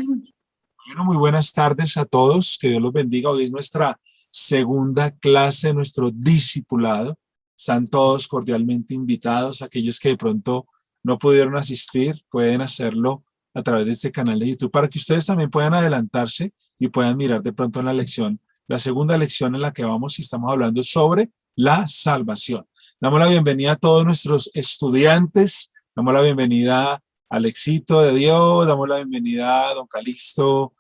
Bueno, muy buenas tardes a todos, que Dios los bendiga. Hoy es nuestra segunda clase de nuestro discipulado. Están todos cordialmente invitados. Aquellos que de pronto no pudieron asistir, pueden hacerlo a través de este canal de YouTube para que ustedes también puedan adelantarse y puedan mirar de pronto en la lección, la segunda lección en la que vamos y estamos hablando sobre la salvación. Damos la bienvenida a todos nuestros estudiantes, damos la bienvenida a Alexito de Dios, damos la bienvenida a don Calixto,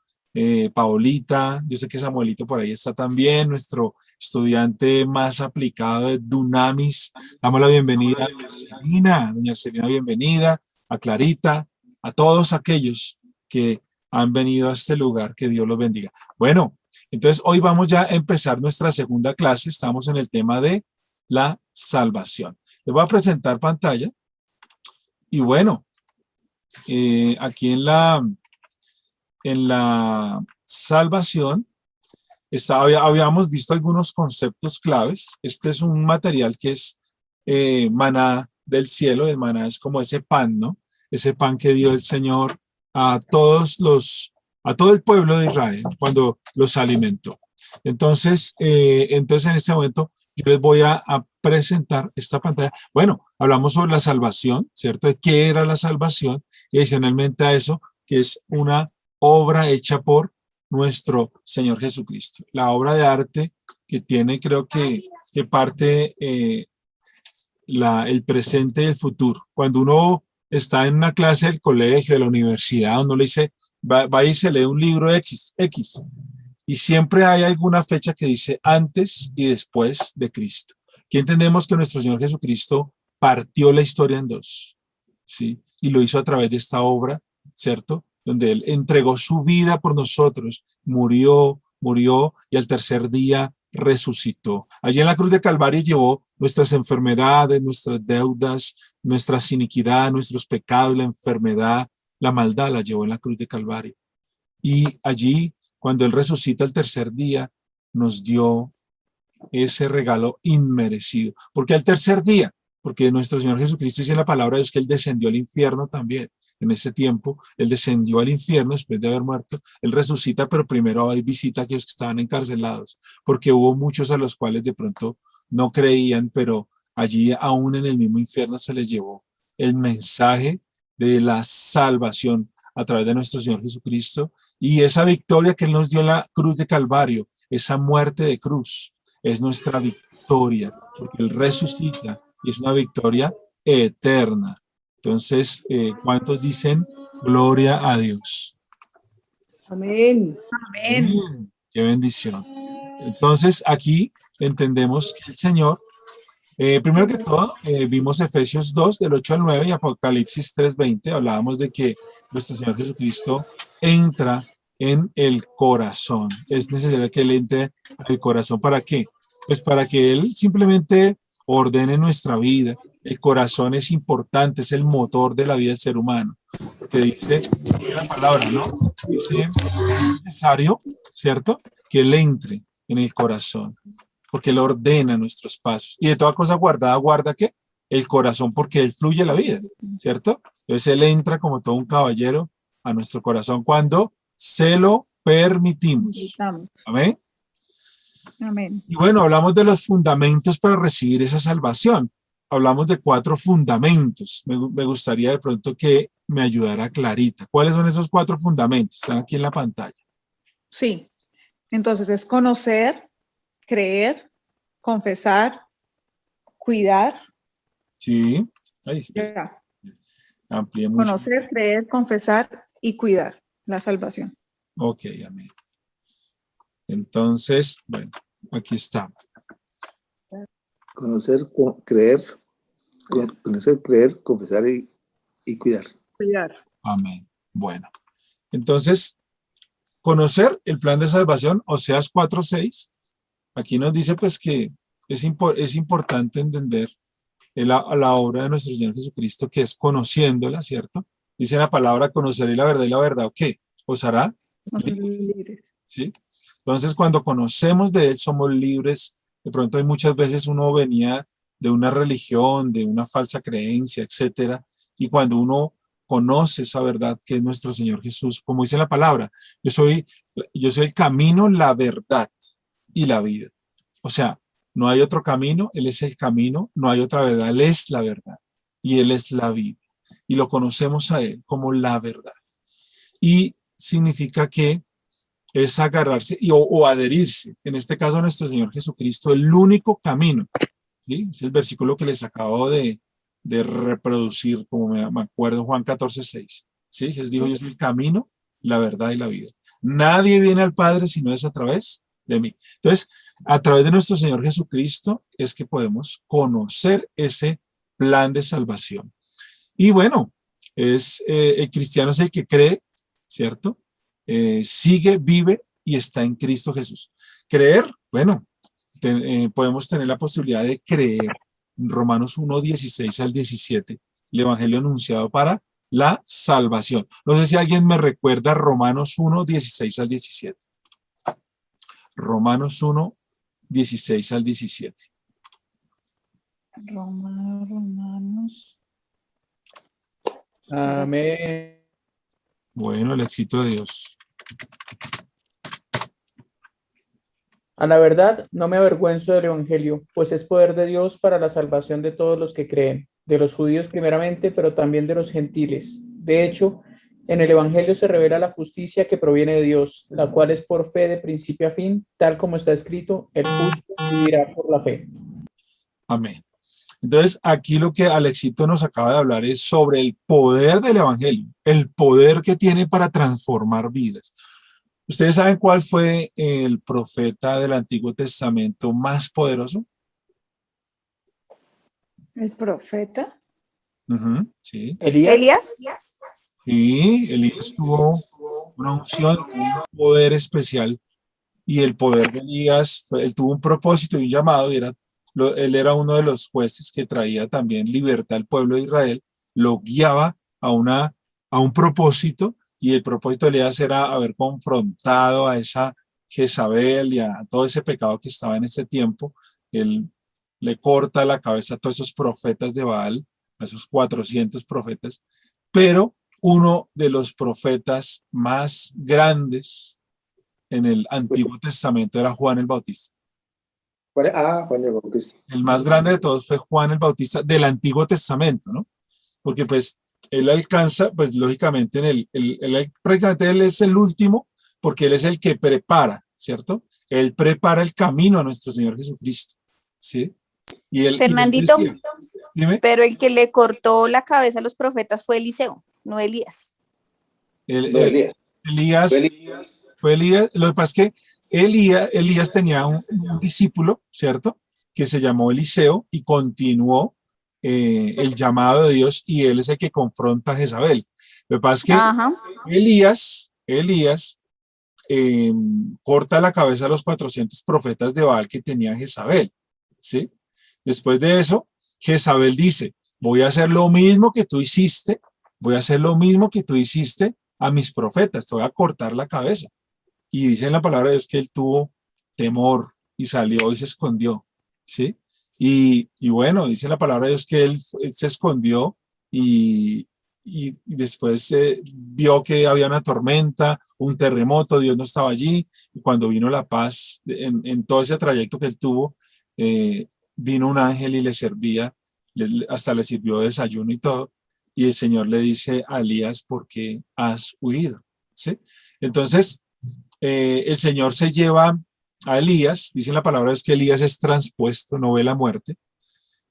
Paolita, yo sé que Samuelito por ahí está también, nuestro estudiante más aplicado de Dunamis. Damos la bienvenida a doña Celina, bienvenida, a Clarita, a todos aquellos que han venido a este lugar, que Dios los bendiga. Bueno, entonces hoy vamos ya a empezar nuestra segunda clase, estamos en el tema de la salvación. Les voy a presentar pantalla y bueno, aquí en la salvación habíamos visto algunos conceptos claves. Este es un material que es maná del cielo. El maná es como ese pan, ¿no? Ese pan que dio el Señor a todo el pueblo de Israel cuando los alimentó. Entonces en este momento yo les voy a presentar esta pantalla. Bueno, hablamos sobre la salvación, ¿cierto? De qué era la salvación y adicionalmente a eso, que es una obra hecha por nuestro Señor Jesucristo. La obra de arte que tiene, creo que parte el presente y el futuro. Cuando uno está en una clase del colegio, de la universidad, uno le dice, va y se lee un libro X, y siempre hay alguna fecha que dice antes y después de Cristo. Aquí entendemos que nuestro Señor Jesucristo partió la historia en dos, ¿sí? Y lo hizo a través de esta obra, ¿cierto? Donde Él entregó su vida por nosotros, murió y al tercer día resucitó. Allí en la cruz de Calvario llevó nuestras enfermedades, nuestras deudas, nuestras iniquidades, nuestros pecados, la enfermedad, la maldad la llevó en la cruz de Calvario. Y allí, cuando Él resucita el tercer día, nos dio ese regalo inmerecido. ¿Por qué al tercer día? Porque nuestro Señor Jesucristo dice en la palabra de Dios que Él descendió al infierno también. En ese tiempo, Él descendió al infierno después de haber muerto. Él resucita, pero primero hay visita a aquellos que estaban encarcelados, porque hubo muchos a los cuales de pronto no creían, pero allí aún en el mismo infierno se les llevó el mensaje de la salvación a través de nuestro Señor Jesucristo y esa victoria que Él nos dio en la cruz de Calvario, esa muerte de cruz, es nuestra victoria, porque Él resucita y es una victoria eterna. Entonces, ¿cuántos dicen gloria a Dios? Amén. Amén. Qué bendición. Entonces, aquí entendemos que el Señor, primero que todo, vimos Efesios 2, del 8 al 9 y Apocalipsis 3:20. Hablábamos de que nuestro Señor Jesucristo entra en el corazón. Es necesario que Él entre al corazón. ¿Para qué? Pues para que Él simplemente ordene nuestra vida. El corazón es importante, es el motor de la vida del ser humano. Porque dice la palabra, ¿no? Dice, es necesario, ¿cierto? Que Él entre en el corazón, porque Él ordena nuestros pasos. Y de toda cosa guardada, guarda ¿qué? El corazón, porque Él fluye la vida, ¿cierto? Entonces Él entra como todo un caballero a nuestro corazón cuando se lo permitimos. Amén. Amén. Y bueno, hablamos de los fundamentos para recibir esa salvación. Hablamos de 4 fundamentos. Me gustaría de pronto que me ayudara Clarita. ¿Cuáles son esos 4 fundamentos? Están aquí en la pantalla. Sí. Entonces es conocer, creer, confesar, cuidar. Sí. Ahí sí. Amplié mucho. Conocer, creer, confesar y cuidar la salvación. Ok, amén. Entonces, bueno, aquí está. Conocer, creer, confesar y cuidar. Cuidar. Amén. Bueno, entonces, conocer el plan de salvación, Oseas 4:6, aquí nos dice pues que es importante entender la obra de nuestro Señor Jesucristo, que es conociéndola, ¿cierto? Dice la palabra conoceré la verdad, ¿o qué? ¿Os hará libres? ¿Sí? Entonces, cuando conocemos de Él, somos libres. De pronto hay muchas veces uno venía de una religión, de una falsa creencia, etcétera, y cuando uno conoce esa verdad que es nuestro Señor Jesús, como dice la palabra, yo soy el camino, la verdad y la vida. O sea, no hay otro camino, Él es el camino, no hay otra verdad, Él es la verdad y Él es la vida. Y lo conocemos a Él como la verdad. Y significa que es agarrarse o adherirse, en este caso a nuestro Señor Jesucristo, el único camino. ¿Sí? Es el versículo que les acabo de reproducir, como me acuerdo, Juan 14:6. ¿Sí? Jesús dijo, yo soy el camino, la verdad y la vida. Nadie viene al Padre si no es a través de mí. Entonces, a través de nuestro Señor Jesucristo es que podemos conocer ese plan de salvación. Y bueno, el cristiano es el que cree, ¿cierto? Sigue, vive y está en Cristo Jesús. Creer, bueno, podemos tener la posibilidad de creer. Romanos 1:16 al 17, el evangelio anunciado para la salvación. No sé si alguien me recuerda Romanos 1:16 al 17. Romanos 1:16 al 17. Romanos. Amén. Bueno, el éxito de Dios. A la verdad, no me avergüenzo del Evangelio, pues es poder de Dios para la salvación de todos los que creen, de los judíos primeramente, pero también de los gentiles. De hecho, en el Evangelio se revela la justicia que proviene de Dios, la cual es por fe de principio a fin, tal como está escrito, el justo vivirá por la fe. Amén. Entonces, aquí lo que Alexito nos acaba de hablar es sobre el poder del Evangelio, el poder que tiene para transformar vidas. ¿Ustedes saben cuál fue el profeta del Antiguo Testamento más poderoso? ¿El profeta? Sí. ¿Elías? Sí, Elías tuvo una unción, un poder especial, y el poder de Elías, él tuvo un propósito y un llamado, y él era uno de los jueces que traía también libertad al pueblo de Israel, lo guiaba a un propósito, y el propósito de Elías era haber confrontado a esa Jezabel y a todo ese pecado que estaba en ese tiempo. Él le corta la cabeza a todos esos profetas de Baal, a esos 400 profetas, pero uno de los profetas más grandes en el Antiguo Testamento era Juan el Bautista. Juan el Bautista. El más grande de todos fue Juan el Bautista del Antiguo Testamento, ¿no? Porque pues él alcanza, pues lógicamente prácticamente él es el último, porque él es el que prepara, ¿cierto? Él prepara el camino a nuestro Señor Jesucristo, ¿sí? Fernandito, decía, dime, pero el que le cortó la cabeza a los profetas fue Eliseo, no Elías. Elías. Fue Elías. Lo que pasa es que Elías tenía un discípulo, ¿cierto? Que se llamó Eliseo y continuó el llamado de Dios, y él es el que confronta a Jezabel. Lo que pasa es que Ajá. Elías corta la cabeza a los 400 profetas de Baal que tenía Jezabel, ¿sí? Después de eso, Jezabel dice, voy a hacer lo mismo que tú hiciste, a mis profetas, te voy a cortar la cabeza. Y dice en la palabra de Dios que él tuvo temor y salió y se escondió, ¿sí? Y bueno, dice la palabra de Dios que él se escondió y después vio que había una tormenta, un terremoto, Dios no estaba allí, y cuando vino la paz, en todo ese trayecto que él tuvo, vino un ángel y le servía, hasta le sirvió desayuno y todo, y el Señor le dice a Elías, ¿por qué has huido? ¿Sí? Entonces, el Señor se lleva a Elías, dice la palabra es que Elías es transpuesto, no ve la muerte.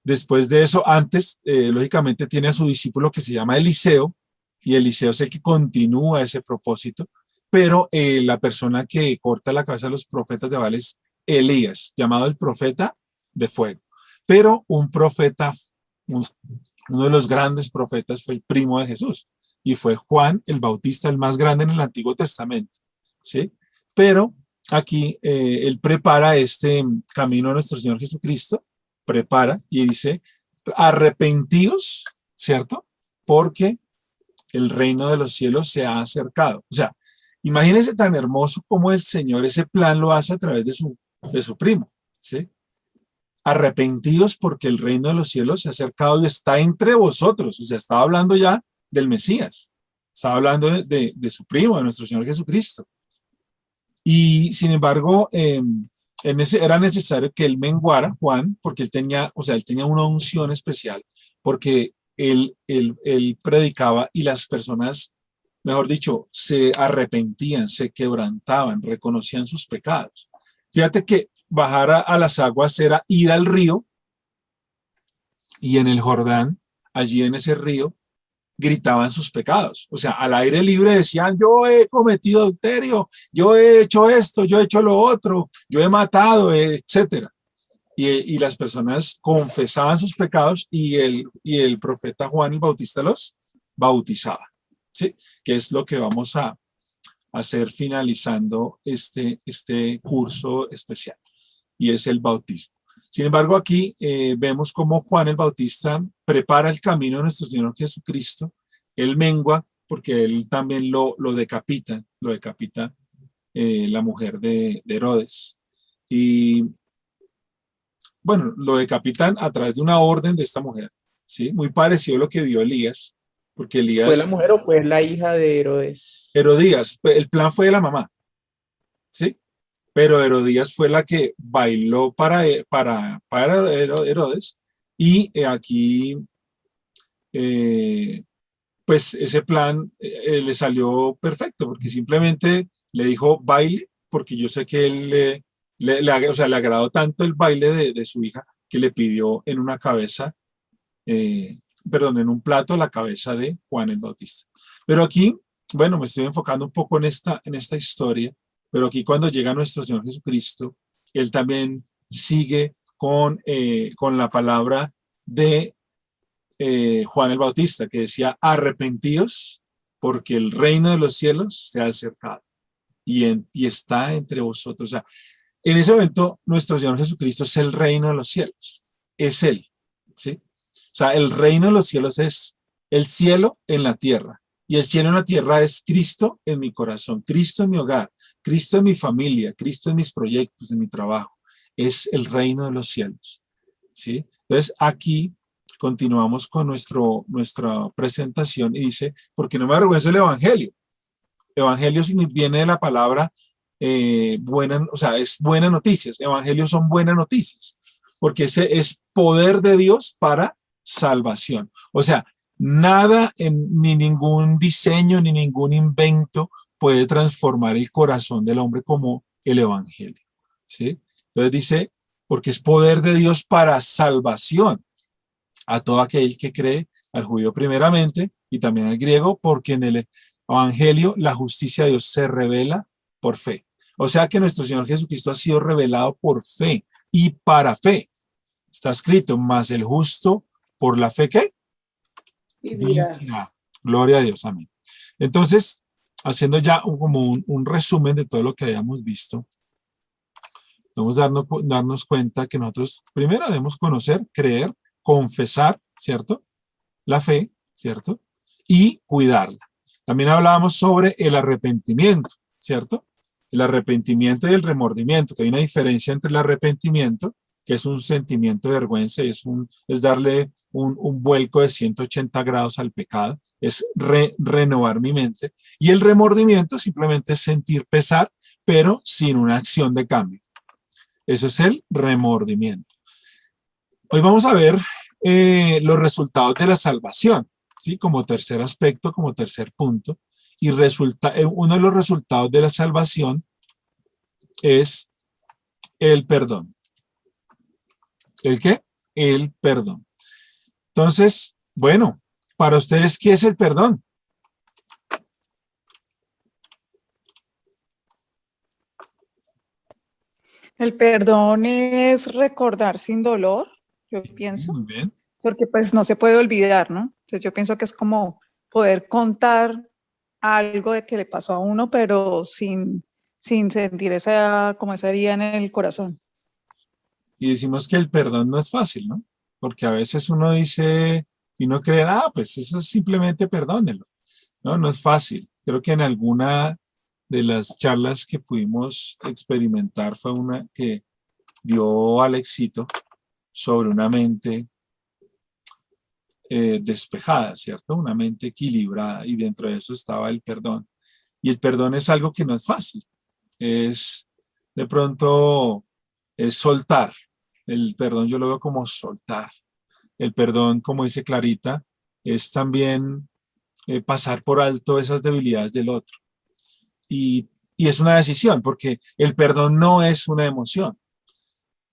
Después de eso, antes, lógicamente tiene a su discípulo que se llama Eliseo, y Eliseo es el que continúa ese propósito, pero la persona que corta la cabeza de los profetas de Baal es Elías, llamado el profeta de fuego. Pero un profeta, uno de los grandes profetas, fue el primo de Jesús, y fue Juan el Bautista, el más grande en el Antiguo Testamento, ¿sí? Pero aquí él prepara este camino a nuestro Señor Jesucristo, prepara y dice, arrepentíos, ¿cierto? Porque el reino de los cielos se ha acercado. O sea, imagínense tan hermoso como el Señor ese plan lo hace a través de su primo, ¿sí? Arrepentidos porque el reino de los cielos se ha acercado y está entre vosotros. O sea, estaba hablando ya del Mesías. Estaba hablando de su primo, de nuestro Señor Jesucristo. Y sin embargo, era necesario que él menguara, Juan, porque él tenía una unción especial, porque él predicaba y las personas, mejor dicho, se arrepentían, se quebrantaban, reconocían sus pecados. Fíjate que bajar a las aguas era ir al río, y en el Jordán, allí en ese río, gritaban sus pecados. O sea, al aire libre decían, yo he cometido adulterio, yo he hecho esto, yo he hecho lo otro, yo he matado, etcétera. Y las personas confesaban sus pecados y el profeta Juan el Bautista los bautizaba, ¿sí? Que es lo que vamos a hacer finalizando este curso especial, y es el bautismo. Sin embargo, aquí vemos cómo Juan el Bautista prepara el camino de nuestro Señor Jesucristo. Él mengua, porque él también lo decapita la mujer de Herodes. Y bueno, lo decapitan a través de una orden de esta mujer, ¿sí? Muy parecido a lo que vio Elías, porque Elías... ¿Fue la mujer o fue la hija de Herodes? Herodías, el plan fue de la mamá, ¿sí? Pero Herodías fue la que bailó para Herodes, y aquí pues ese plan le salió perfecto, porque simplemente le dijo baile, porque yo sé que él le agradó tanto el baile de su hija, que le pidió en una cabeza, en un plato, la cabeza de Juan el Bautista. Pero aquí, bueno, me estoy enfocando un poco en esta historia. Pero aquí cuando llega nuestro Señor Jesucristo, él también sigue con la palabra de Juan el Bautista, que decía, arrepentíos porque el reino de los cielos se ha acercado y está entre vosotros. O sea, en ese momento nuestro Señor Jesucristo es el reino de los cielos, es Él, ¿sí? O sea, el reino de los cielos es el cielo en la tierra, y el cielo en la tierra es Cristo en mi corazón, Cristo en mi hogar, Cristo en mi familia, Cristo en mis proyectos, en mi trabajo. Es el reino de los cielos, ¿sí? Entonces aquí continuamos con nuestra presentación y dice, porque no me avergüenzo del evangelio. Evangelio viene de la palabra buena, o sea, es buenas noticias. Evangelios son buenas noticias, porque ese es poder de Dios para salvación. O sea, nada, ni ningún diseño, ni ningún invento puede transformar el corazón del hombre como el evangelio, ¿sí? Entonces dice, porque es poder de Dios para salvación a todo aquel que cree, al judío primeramente y también al griego, porque en el evangelio la justicia de Dios se revela por fe. O sea que nuestro Señor Jesucristo ha sido revelado por fe y para fe. Está escrito, mas el justo por la fe, ¿qué? Vivirá. Gloria a Dios, amén. Entonces, haciendo ya como un resumen de todo lo que hayamos visto, debemos darnos cuenta que nosotros primero debemos conocer, creer, confesar, ¿cierto? La fe, ¿cierto? Y cuidarla. También hablábamos sobre el arrepentimiento, ¿cierto? El arrepentimiento y el remordimiento, que hay una diferencia entre el arrepentimiento, que es un sentimiento de vergüenza y es darle un vuelco de 180 grados al pecado, es renovar mi mente, y el remordimiento simplemente es sentir pesar, pero sin una acción de cambio. Eso es el remordimiento. Hoy vamos a ver los resultados de la salvación, ¿sí? Como tercer aspecto, como tercer punto, y uno de los resultados de la salvación es el perdón. ¿El qué? El perdón. Entonces, bueno, para ustedes, ¿qué es el perdón? El perdón es recordar sin dolor, yo pienso. Muy bien. Porque pues no se puede olvidar, ¿no? Entonces yo pienso que es como poder contar algo de que le pasó a uno, pero sin sentir como esa herida en el corazón. Y decimos que el perdón no es fácil, ¿no? Porque a veces uno dice y no cree, pues eso es simplemente perdónelo. No, no es fácil. Creo que en alguna de las charlas que pudimos experimentar fue una que dio Alexito sobre una mente despejada, ¿cierto? Una mente equilibrada, y dentro de eso estaba el perdón. Y el perdón es algo que no es fácil, es de pronto es soltar. El perdón yo lo veo como soltar. El perdón, como dice Clarita, es también pasar por alto esas debilidades del otro. Y es una decisión, porque el perdón no es una emoción.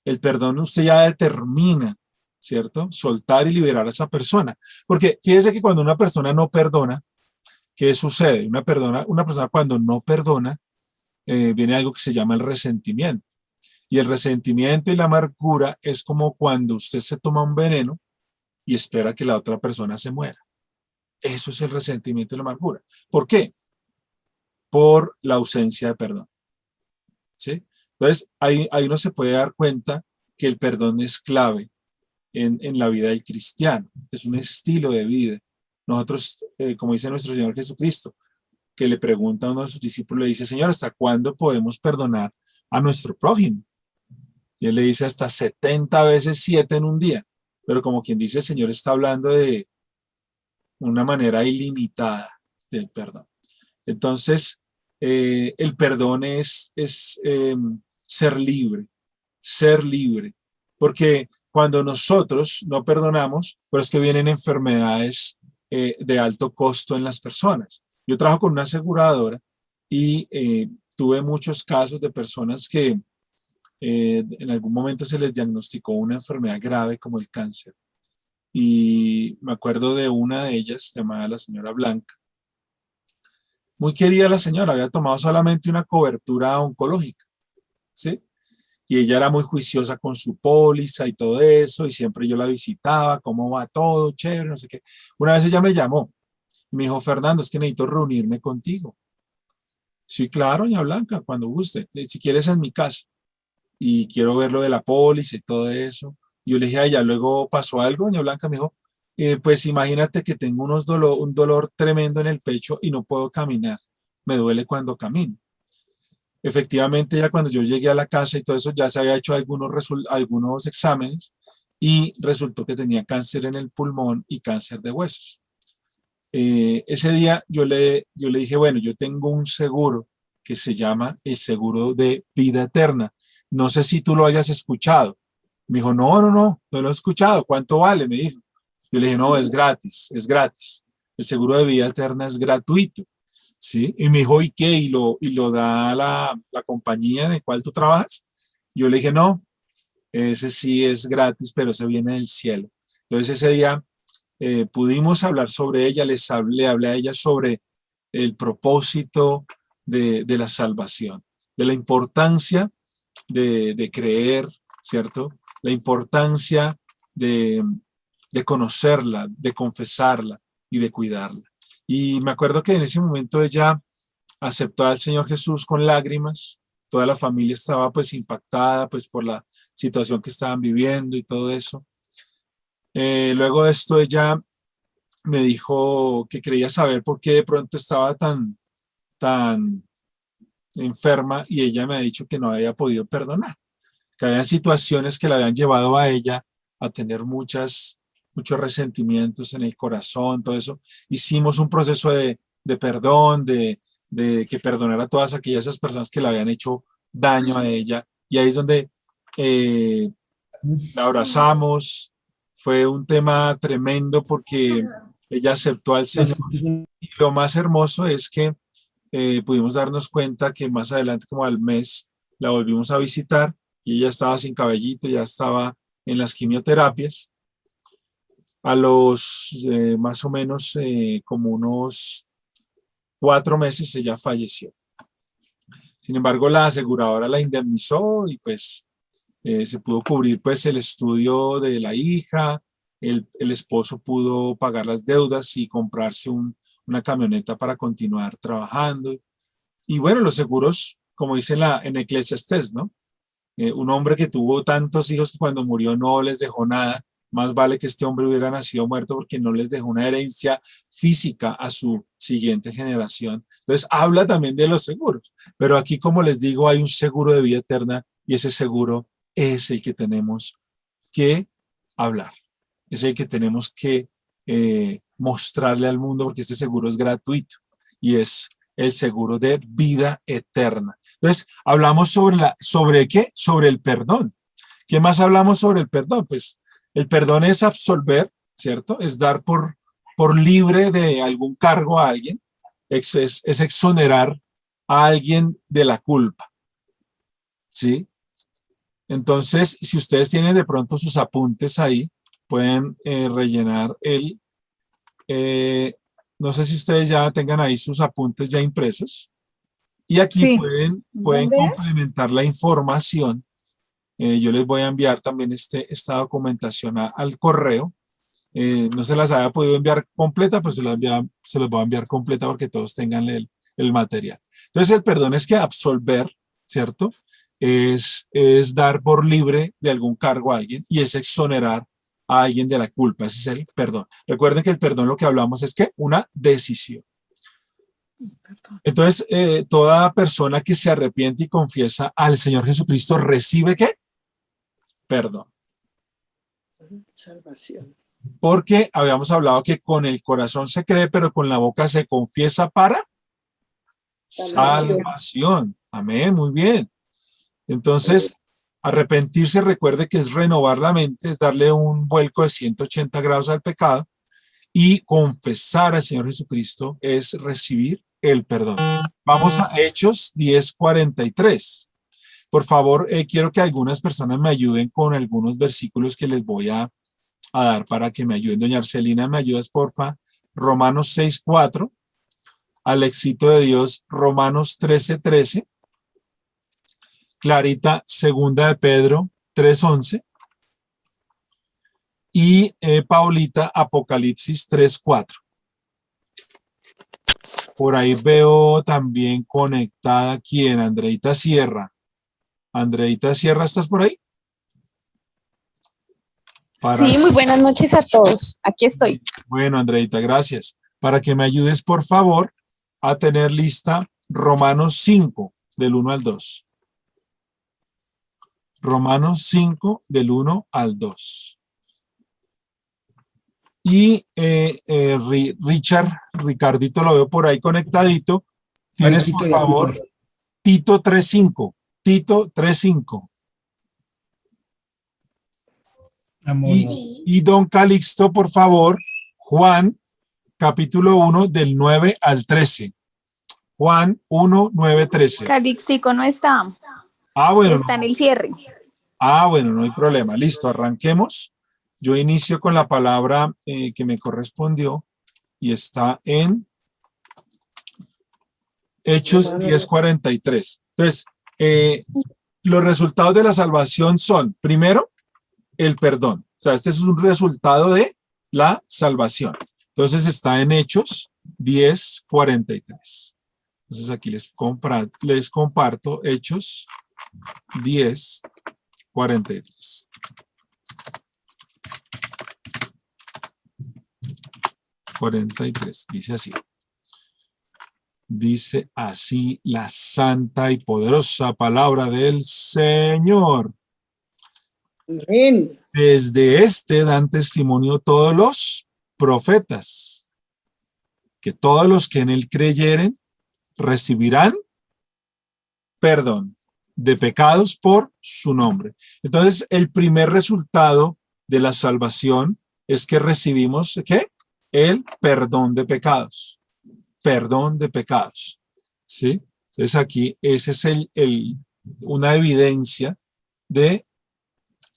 El perdón usted ya determina, ¿cierto? Soltar y liberar a esa persona. Porque fíjese que cuando una persona no perdona, ¿qué sucede? Una persona cuando no perdona, viene algo que se llama el resentimiento. Y el resentimiento y la amargura es como cuando usted se toma un veneno y espera que la otra persona se muera. Eso es el resentimiento y la amargura. ¿Por qué? Por la ausencia de perdón. ¿Sí? Entonces, ahí uno se puede dar cuenta que el perdón es clave en la vida del cristiano. Es un estilo de vida. Nosotros, como dice nuestro Señor Jesucristo, que le pregunta a uno de sus discípulos, le dice, Señor, ¿hasta cuándo podemos perdonar a nuestro prójimo? Y él le dice hasta 70 veces 7 en un día. Pero como quien dice, el Señor está hablando de una manera ilimitada del perdón. Entonces, el perdón es ser libre, porque cuando nosotros no perdonamos, pues es que vienen enfermedades de alto costo en las personas. Yo trabajo con una aseguradora y tuve muchos casos de personas que en algún momento se les diagnosticó una enfermedad grave como el cáncer. Y me acuerdo de una de ellas, llamada la señora Blanca. Muy querida la señora, había tomado solamente una cobertura oncológica, ¿sí? Y ella era muy juiciosa con su póliza y todo eso, y siempre yo la visitaba, cómo va todo, chévere, no sé qué. Una vez ella me llamó y me dijo, Fernando, es que necesito reunirme contigo. Sí, claro, doña Blanca, cuando guste, si quieres en mi casa. Y quiero ver lo de la póliza y todo eso. Y yo le dije a ella, luego pasó algo, doña Blanca, me dijo, pues imagínate que tengo un dolor tremendo en el pecho y no puedo caminar. Me duele cuando camino. Efectivamente, ya cuando yo llegué a la casa y todo eso, ya se había hecho algunos exámenes y resultó que tenía cáncer en el pulmón y cáncer de huesos. Ese día yo le dije, bueno, yo tengo un seguro que se llama el seguro de vida eterna. No sé si tú lo hayas escuchado. Me dijo, no lo he escuchado. ¿Cuánto vale? Me dijo. Yo le dije, no, es gratis. El seguro de vida eterna es gratuito. ¿Sí? Y me dijo, ¿y qué? ¿Y lo da la compañía en la cual tú trabajas? Yo le dije, no, ese sí es gratis, pero ese viene del cielo. Entonces ese día pudimos hablar sobre ella, le hablé a ella sobre el propósito de la salvación, de la importancia de creer, ¿cierto? La importancia de conocerla, de confesarla y de cuidarla. Y me acuerdo que en ese momento ella aceptó al Señor Jesús con lágrimas. Toda la familia estaba pues impactada pues por la situación que estaban viviendo y todo eso. Luego de esto ella me dijo que quería saber por qué de pronto estaba tan enferma, y ella me ha dicho que no había podido perdonar, que habían situaciones que la habían llevado a ella a tener muchos resentimientos en el corazón, todo eso. Hicimos un proceso de perdón, de que perdonara a todas aquellas personas que le habían hecho daño a ella, y ahí es donde la abrazamos. Fue un tema tremendo porque ella aceptó al Señor, y lo más hermoso es que pudimos darnos cuenta que más adelante, como al mes, la volvimos a visitar y ella estaba sin cabellito, ya estaba en las quimioterapias. A los más o menos como unos 4 meses ella falleció. Sin embargo, la aseguradora la indemnizó y pues se pudo cubrir pues el estudio de la hija, el esposo pudo pagar las deudas y comprarse una camioneta para continuar trabajando. Y bueno, los seguros, como dice en Eclesiastés, ¿no? Un hombre que tuvo tantos hijos que cuando murió no les dejó nada, más vale que este hombre hubiera nacido muerto porque no les dejó una herencia física a su siguiente generación. Entonces habla también de los seguros, pero aquí, como les digo, hay un seguro de vida eterna y ese seguro es el que tenemos que hablar, es el que tenemos que mostrarle al mundo, porque este seguro es gratuito y es el seguro de vida eterna. Entonces, hablamos ¿sobre qué? Sobre el perdón. ¿Qué más hablamos sobre el perdón? Pues el perdón es absolver, ¿cierto? Es dar por libre de algún cargo a alguien, es exonerar a alguien de la culpa, ¿sí? Entonces, si ustedes tienen de pronto sus apuntes ahí, pueden rellenar no sé si ustedes ya tengan ahí sus apuntes ya impresos. Y aquí Sí. pueden ¿Dónde es? complementar la información. Yo les voy a enviar también esta documentación al correo. No se las había podido enviar completa, pues se los voy a enviar completa porque todos tengan el material. Entonces, el perdón es que absolver, ¿cierto? Es dar por libre de algún cargo a alguien y es exonerar a alguien de la culpa. Ese es el perdón. Recuerden que el perdón, lo que hablamos es que una decisión. Entonces, toda persona que se arrepiente y confiesa al Señor Jesucristo recibe ¿qué? Perdón. Salvación. Porque habíamos hablado que con el corazón se cree, pero con la boca se confiesa para salvación. Amén, muy bien. Entonces, arrepentirse, recuerde que es renovar la mente, es darle un vuelco de 180 grados al pecado, y confesar al Señor Jesucristo es recibir el perdón. Vamos a Hechos 10:43. Por favor, quiero que algunas personas me ayuden con algunos versículos que les voy a dar para que me ayuden. Doña Arcelina, ¿me ayudas, porfa? Romanos 6:4. Alexito de Dios, Romanos 13:13. Clarita, segunda de Pedro 3:11. Y Paulita, Apocalipsis 3:4. Por ahí veo también conectada quien, Andreita Sierra. Andreita Sierra, ¿estás por ahí? Sí, muy buenas noches a todos. Aquí estoy. Bueno, Andreita, gracias. Para que me ayudes, por favor, a tener lista Romanos 5, del 1 al 2. Romanos 5, del 1 al 2. Y Ricardito, lo veo por ahí conectadito. Tienes, por favor, Tito 3:5. Tito 3:5. Y don Calixto, por favor, Juan, capítulo 1, del 9 al 13. Juan 1, 9, 13. Calixtico no está. Bueno. Está en el cierre. Bueno, no hay problema. Listo, arranquemos. Yo inicio con la palabra que me correspondió y está en Hechos 10:43. Entonces, los resultados de la salvación son, primero, el perdón. O sea, este es un resultado de la salvación. Entonces está en Hechos 10:43. Entonces aquí les comparto Hechos 10:43. Dice así. Dice así la santa y poderosa palabra del Señor. Amén. Desde este dan testimonio todos los profetas, que todos los que en él creyeren recibirán perdón de pecados por su nombre. Entonces, el primer resultado de la salvación es que recibimos, ¿qué? El perdón de pecados. Perdón de pecados. ¿Sí? Entonces aquí, ese es una evidencia de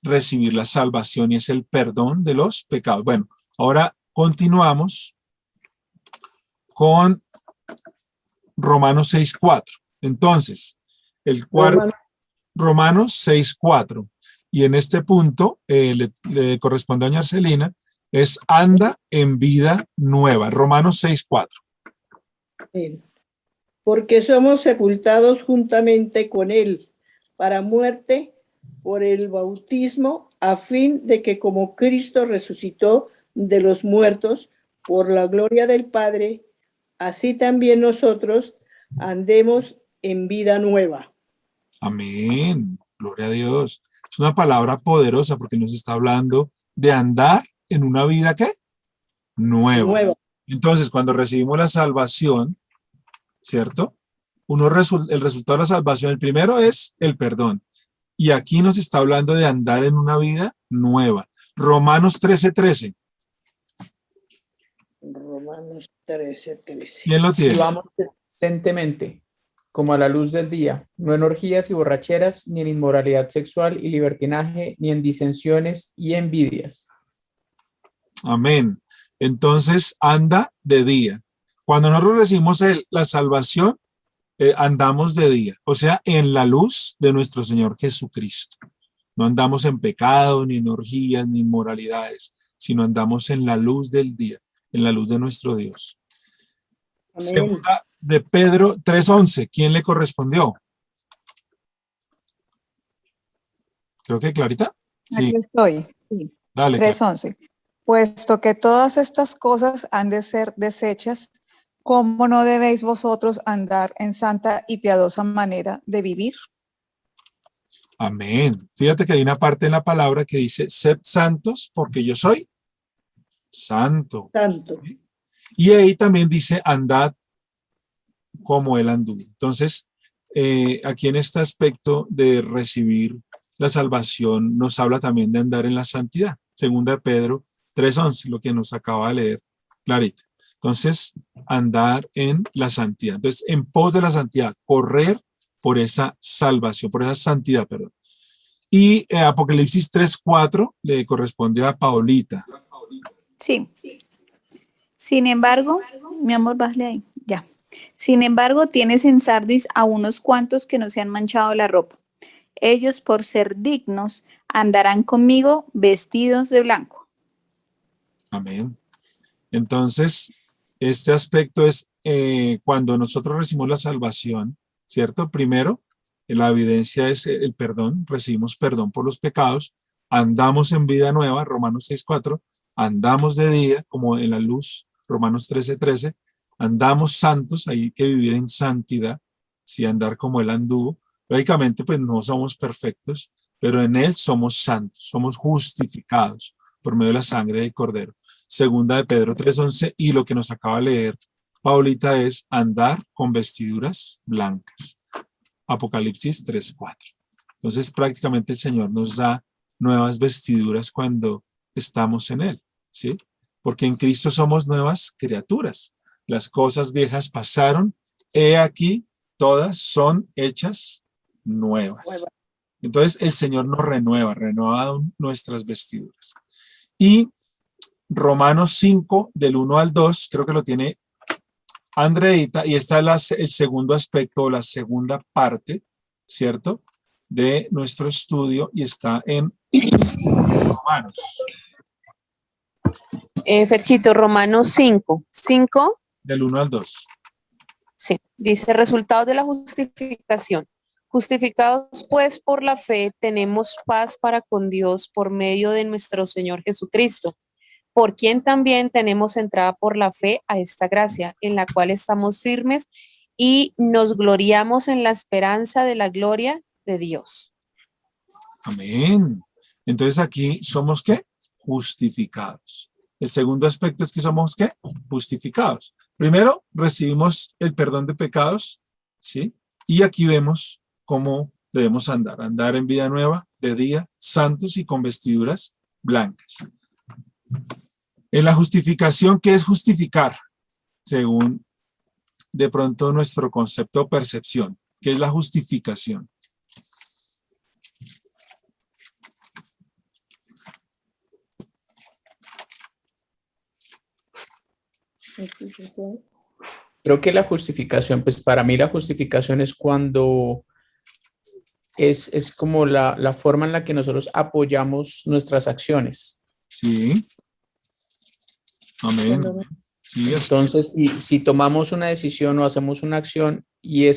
recibir la salvación y es el perdón de los pecados. Bueno, ahora continuamos con Romanos 6:4. Entonces, el cuarto, Romanos 6:4. Y en este punto le corresponde a doña Arcelina, es anda en vida nueva. Romanos 6:4. Porque somos sepultados juntamente con él para muerte por el bautismo, a fin de que como Cristo resucitó de los muertos por la gloria del Padre, así también nosotros andemos en vida nueva. Amén. Gloria a Dios. Es una palabra poderosa porque nos está hablando de andar en una vida ¿qué? nueva. nueva. Entonces, cuando recibimos la salvación, ¿cierto? El resultado de la salvación, el primero es el perdón. Y aquí nos está hablando de andar en una vida nueva. Romanos 13:13. Romanos 13:13. ¿Quién lo tiene? Vivamos decentemente, como a la luz del día, no en orgías y borracheras, ni en inmoralidad sexual y libertinaje, ni en disensiones y envidias. Amén. Entonces, anda de día. Cuando nosotros recibimos la salvación, andamos de día, o sea, en la luz de nuestro Señor Jesucristo. No andamos en pecado, ni en orgías, ni inmoralidades, sino andamos en la luz del día, en la luz de nuestro Dios. Amén. Segunda de Pedro 3:11. ¿Quién le correspondió? Creo que Clarita. Sí, Aquí estoy. Sí. dale. Clarita. 3:11. Puesto que todas estas cosas han de ser desechas, ¿cómo no debéis vosotros andar en santa y piadosa manera de vivir? Amén. Fíjate que hay una parte en la palabra que dice, sed santos porque yo soy santo. Santo. Y ahí también dice, andad como él anduvo. Entonces, aquí en este aspecto de recibir la salvación, nos habla también de andar en la santidad. Segunda de Pedro 3:11, lo que nos acaba de leer Clarita. Entonces, andar en la santidad. Entonces, en pos de la santidad, correr por esa salvación, por esa santidad, perdón. Y Apocalipsis 3:4 le corresponde a Paulita. Sí. Sin embargo, mi amor, bájale ahí, ya. Sin embargo, tienes en Sardis a unos cuantos que no se han manchado la ropa. Ellos, por ser dignos, andarán conmigo vestidos de blanco. Amén. Entonces, este aspecto es cuando nosotros recibimos la salvación, ¿cierto? Primero, la evidencia es el perdón, recibimos perdón por los pecados, andamos en vida nueva, Romanos 6:4, andamos de día, como en la luz, Romanos 13:13, andamos santos, hay que vivir en santidad, sí, andar como él anduvo. Lógicamente, pues no somos perfectos, pero en él somos santos, somos justificados por medio de la sangre del Cordero. Segunda de Pedro 3:11, y lo que nos acaba de leer Paulita es andar con vestiduras blancas. Apocalipsis 3:4. Entonces prácticamente el Señor nos da nuevas vestiduras cuando estamos en Él, ¿sí? Porque en Cristo somos nuevas criaturas. Las cosas viejas pasaron, he aquí, todas son hechas nuevas. Entonces el Señor nos renueva nuestras vestiduras. Y Romanos 5, del 1 al 2, creo que lo tiene Andreita, y está el segundo aspecto, la segunda parte, ¿cierto?, de nuestro estudio, y está en Romanos. Fercito, Romanos 5. Del 1 al 2. Sí, dice, resultados de la justificación. Justificados pues por la fe, tenemos paz para con Dios por medio de nuestro Señor Jesucristo, por quien también tenemos entrada por la fe a esta gracia, en la cual estamos firmes y nos gloriamos en la esperanza de la gloria de Dios. Amén. Entonces aquí somos ¿qué? Justificados. El segundo aspecto es que somos ¿qué? Justificados. Primero recibimos el perdón de pecados, ¿sí? Y aquí vemos cómo debemos andar en vida nueva, de día, santos y con vestiduras blancas. En la justificación, ¿qué es justificar? Según de pronto nuestro concepto o percepción, ¿qué es la justificación? Creo que la justificación, pues para mí la justificación es cuando es como la forma en la que nosotros apoyamos nuestras acciones. Sí. Amén. Sí, entonces, si tomamos una decisión o hacemos una acción y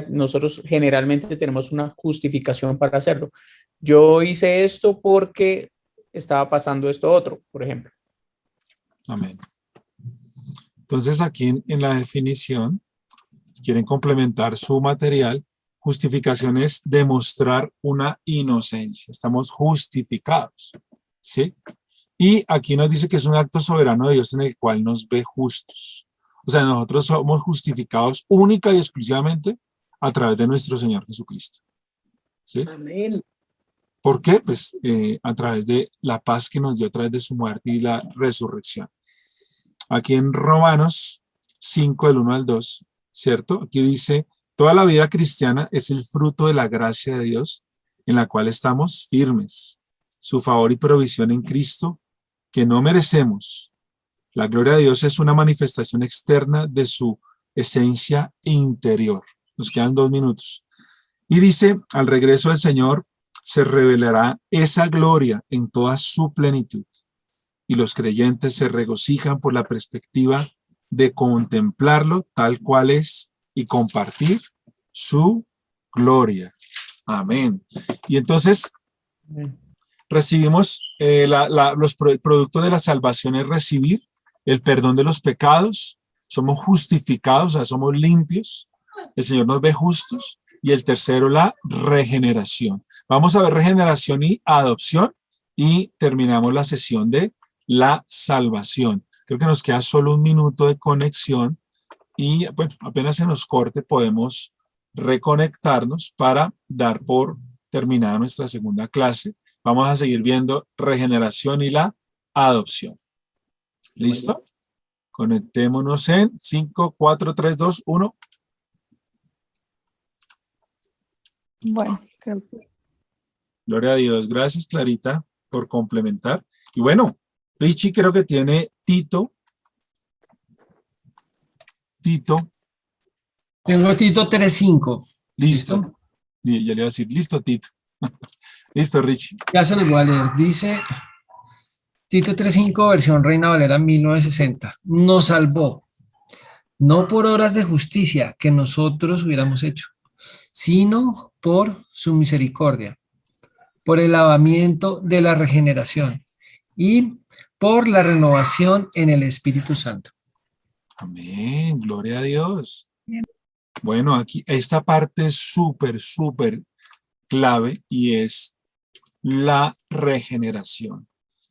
nosotros generalmente tenemos una justificación para hacerlo. Yo hice esto porque estaba pasando esto otro, por ejemplo. Amén. Entonces aquí en la definición, quieren complementar su material, justificación es demostrar una inocencia. Estamos justificados, ¿sí? Y aquí nos dice que es un acto soberano de Dios en el cual nos ve justos. O sea, nosotros somos justificados única y exclusivamente a través de nuestro Señor Jesucristo. ¿Sí? Amén. ¿Por qué? Pues a través de la paz que nos dio a través de su muerte y la resurrección. Aquí en Romanos 5, del 1 al 2, ¿cierto? Aquí dice, toda la vida cristiana es el fruto de la gracia de Dios en la cual estamos firmes. Su favor y provisión en Cristo que no merecemos. La gloria de Dios es una manifestación externa de su esencia interior. Nos quedan 2 minutos. Y dice, al regreso del Señor se revelará esa gloria en toda su plenitud. Y los creyentes se regocijan por la perspectiva de contemplarlo tal cual es y compartir su gloria. Amén. Y entonces recibimos el producto de la salvación es recibir el perdón de los pecados, somos justificados, o sea, somos limpios, el Señor nos ve justos, y el tercero, la regeneración. Vamos a ver regeneración y adopción, y terminamos la sesión de la salvación. Creo que nos queda solo 1 minuto de conexión, y bueno, apenas se nos corte, podemos reconectarnos para dar por terminada nuestra segunda clase. Vamos a seguir viendo regeneración y la adopción. ¿Listo? Conectémonos en 5, 4, 3, 2, 1. Bueno, creo que... Gloria a Dios. Gracias, Clarita, por complementar. Y bueno, Richie creo que tiene Tito. Tengo Tito 3.5. Listo. Y ya le iba a decir, listo, Tito. Listo, Richie. Ya se lo voy a leer. Dice Tito 3.5, versión Reina Valera 1960. Nos salvó, no por obras de justicia que nosotros hubiéramos hecho, sino por su misericordia, por el lavamiento de la regeneración y por la renovación en el Espíritu Santo. Amén, gloria a Dios. Bueno, aquí esta parte es súper clave y es la regeneración.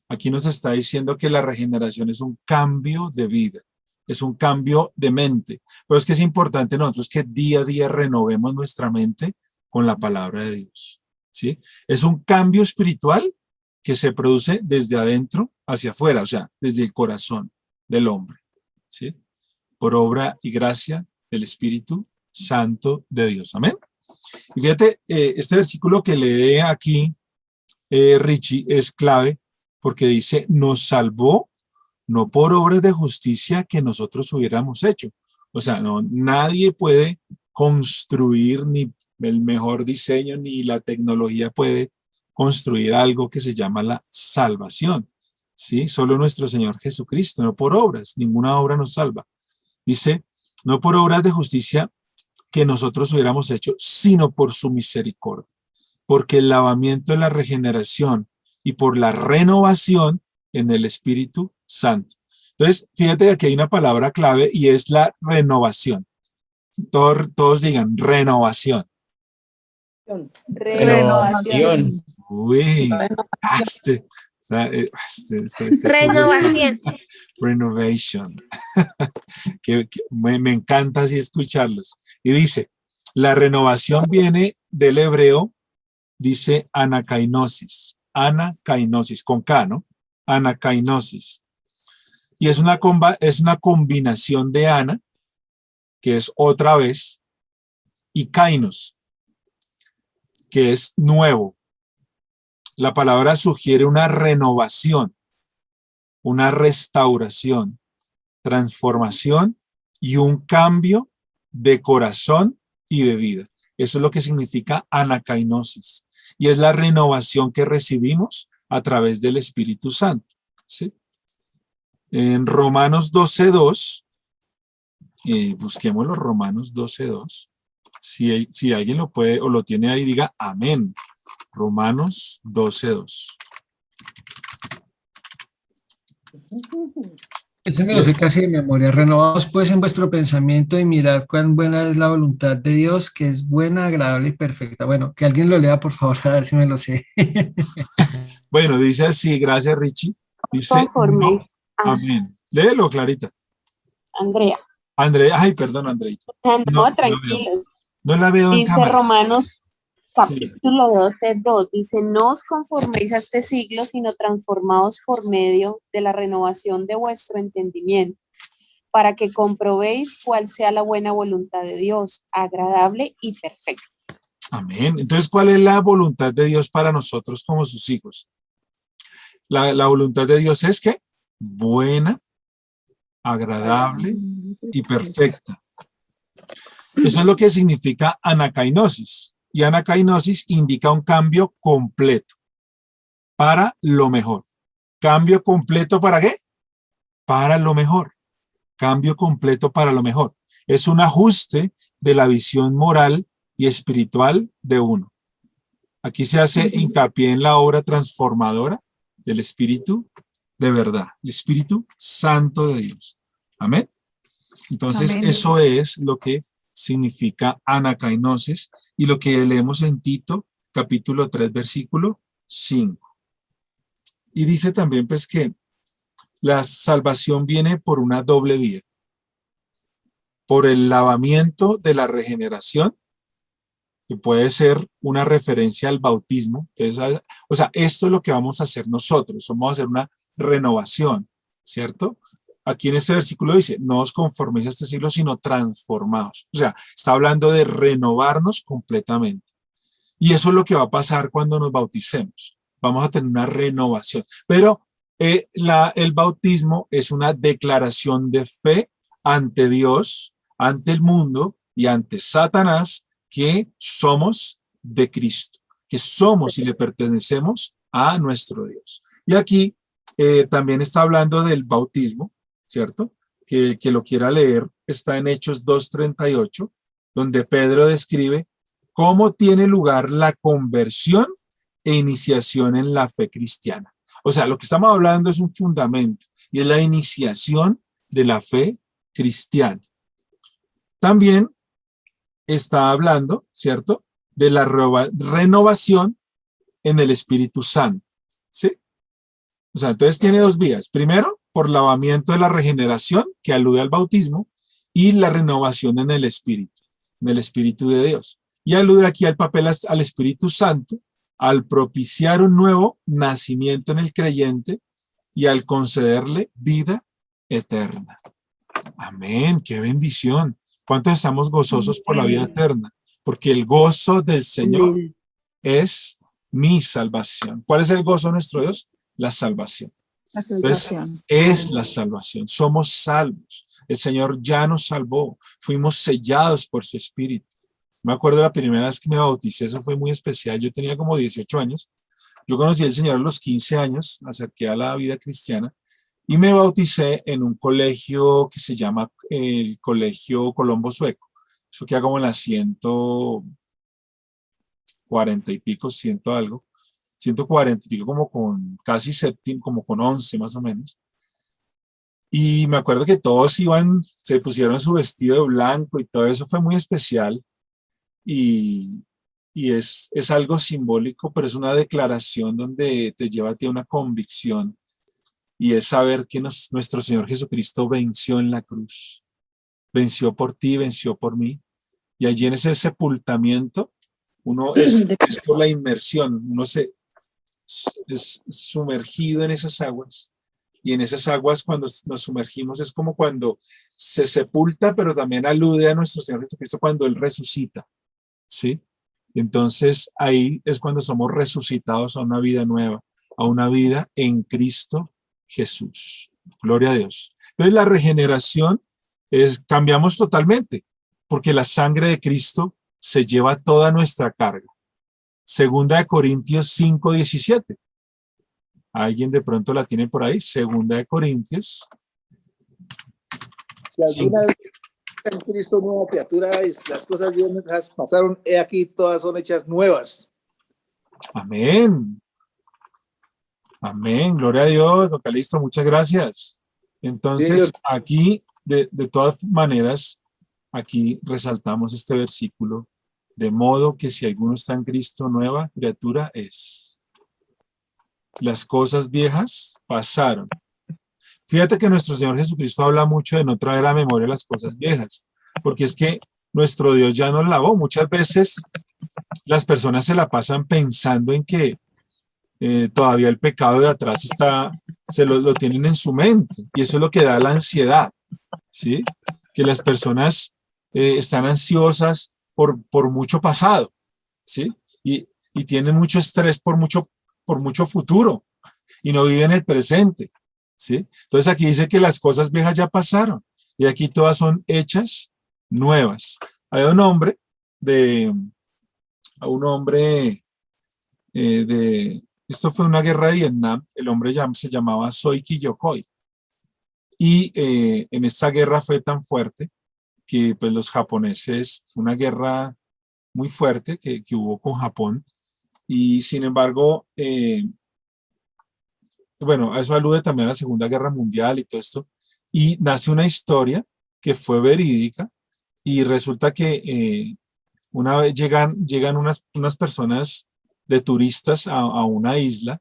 Aquí nos está diciendo que la regeneración es un cambio de vida, es un cambio de mente. Pero es que es importante nosotros que día a día renovemos nuestra mente con la palabra de Dios, ¿sí? Es un cambio espiritual que se produce desde adentro hacia afuera, o sea, desde el corazón del hombre, ¿sí? Por obra y gracia del Espíritu Santo de Dios. Amén. Y fíjate, este versículo que lee aquí Richie es clave porque dice, nos salvó no por obras de justicia que nosotros hubiéramos hecho. O sea, no, nadie puede construir ni el mejor diseño ni la tecnología puede construir algo que se llama la salvación. ¿Sí? Solo nuestro Señor Jesucristo, no por obras, ninguna obra nos salva. Dice, no por obras de justicia que nosotros hubiéramos hecho, sino por su misericordia. Porque el lavamiento de la regeneración y por la renovación en el Espíritu Santo. Entonces, fíjate que aquí hay una palabra clave y es la renovación. Todos digan renovación. Renovación. Uy, Renovación. Renovation. que me encanta así escucharlos. Y dice, la renovación viene del hebreo, dice anakainosis, con K, ¿no? Anakainosis. Y es una combinación de ana, que es otra vez, y kainos, que es nuevo. La palabra sugiere una renovación, una restauración, transformación y un cambio de corazón y de vida. Eso es lo que significa anakainosis. Y es la renovación que recibimos a través del Espíritu Santo. ¿Sí? En Romanos 12:2, busquemos los Romanos 12:2. Si alguien lo puede o lo tiene ahí, diga amén. Romanos 12:2. Este me lo sé casi de memoria. Renovaos pues en vuestro pensamiento y mirad cuán buena es la voluntad de Dios, que es buena, agradable y perfecta. Bueno, que alguien lo lea, por favor, a ver si me lo sé. Bueno, dice así, gracias Richie. Dice, conforméis. no. Amén. Léelo, Clarita. Andrea. Andrea, ay, perdón, Andreita. No, tranquilos. No la veo en Dice cámara. Romanos capítulo 12:2, dice, no os conforméis a este siglo, sino transformaos por medio de la renovación de vuestro entendimiento, para que comprobéis cuál sea la buena voluntad de Dios, agradable y perfecta. Amén. Entonces, ¿cuál es la voluntad de Dios para nosotros como sus hijos? La voluntad de Dios es que buena, agradable y perfecta. Eso es lo que significa anacainosis. Y anacainosis indica un cambio completo para lo mejor. ¿Cambio completo para qué? Para lo mejor. Cambio completo para lo mejor. Es un ajuste de la visión moral y espiritual de uno. Aquí se hace hincapié en la obra transformadora del Espíritu de verdad, el Espíritu Santo de Dios. Amén. Entonces, Amén. eso es lo que significa anacainosis y lo que leemos en Tito, capítulo 3, versículo 5. Y dice también, pues, que la salvación viene por una doble vía. Por el lavamiento de la regeneración, que puede ser una referencia al bautismo. Entonces, o sea, esto es lo que vamos a hacer nosotros. Vamos a hacer una renovación, ¿cierto? Aquí en este versículo dice, no os conforméis a este siglo, sino transformaos. O sea, está hablando de renovarnos completamente. Y eso es lo que va a pasar cuando nos bauticemos. Vamos a tener una renovación. Pero el bautismo es una declaración de fe ante Dios, ante el mundo y ante Satanás, que somos de Cristo, que somos y le pertenecemos a nuestro Dios. Y aquí también está hablando del bautismo, ¿cierto? Que lo quiera leer, está en Hechos 2:38, donde Pedro describe cómo tiene lugar la conversión e iniciación en la fe cristiana. O sea, lo que estamos hablando es un fundamento y es la iniciación de la fe cristiana. También está hablando, ¿cierto?, de la renovación en el Espíritu Santo, ¿sí? O sea, entonces tiene dos vías. Primero, por lavamiento de la regeneración, que alude al bautismo, y la renovación en el Espíritu de Dios. Y alude aquí al papel al Espíritu Santo, al propiciar un nuevo nacimiento en el creyente y al concederle vida eterna. Amén, qué bendición. ¿Cuántos estamos gozosos por la vida eterna? Porque el gozo del Señor es mi salvación. ¿Cuál es el gozo de nuestro Dios? La salvación. La salvación. Entonces, es la salvación. Somos salvos. El Señor ya nos salvó. Fuimos sellados por su Espíritu. Me acuerdo la primera vez que me bauticé, eso fue muy especial. Yo tenía como 18 años. Yo conocí al Señor a los 15 años, me acerqué a la vida cristiana y me bauticé en un colegio que se llama el Colegio Colombo Sueco. Eso queda como en la 140 y pico, 100 algo. 140 y pico, como con casi séptimo, como con 11 más o menos. Y me acuerdo que todos se pusieron su vestido de blanco y todo eso fue muy especial. Y es algo simbólico, pero es una declaración donde te lleva a ti a una convicción. Y es saber que nuestro Señor Jesucristo venció en la cruz. Venció por ti, venció por mí. Y allí en ese sepultamiento, uno es por la inmersión, uno es sumergido en esas aguas. Y en esas aguas, cuando nos sumergimos, es como cuando se sepulta, pero también alude a nuestro Señor Jesucristo cuando Él resucita. ¿Sí? Entonces ahí es cuando somos resucitados a una vida nueva, a una vida en Cristo Jesús. Gloria a Dios. Entonces la regeneración cambiamos totalmente, porque la sangre de Cristo se lleva toda nuestra carga. Segunda de Corintios 5:17. ¿Alguien de pronto la tiene por ahí? Segunda de Corintios. Si alguna vez en Cristo nueva criatura, las cosas viejas pasaron, he aquí todas son hechas nuevas. Amén. Amén, gloria a Dios, don Calixto, muchas gracias. Entonces, aquí, de todas maneras, aquí resaltamos este versículo, de modo que si alguno está en Cristo, nueva criatura es. las cosas viejas pasaron. Fíjate que nuestro Señor Jesucristo habla mucho de no traer a memoria las cosas viejas, porque es que nuestro Dios ya nos lavó. Muchas veces las personas se la pasan pensando en que todavía el pecado de atrás lo tienen en su mente, y eso es lo que da la ansiedad, ¿sí? Que las personas están ansiosas por mucho pasado, ¿sí? Y tienen mucho estrés por mucho futuro, y no viven el presente, ¿sí? Entonces aquí dice que las cosas viejas ya pasaron, y aquí todas son hechas nuevas. Hay un hombre esto fue una guerra de Vietnam, el hombre se llamaba Soiki Yokoi, y en esta guerra fue tan fuerte que pues los japoneses, fue una guerra muy fuerte que hubo con Japón, y sin embargo, bueno, eso alude también a la Segunda Guerra Mundial y todo esto, y nace una historia que fue verídica, y resulta que una vez llegan unas personas de turistas a una isla,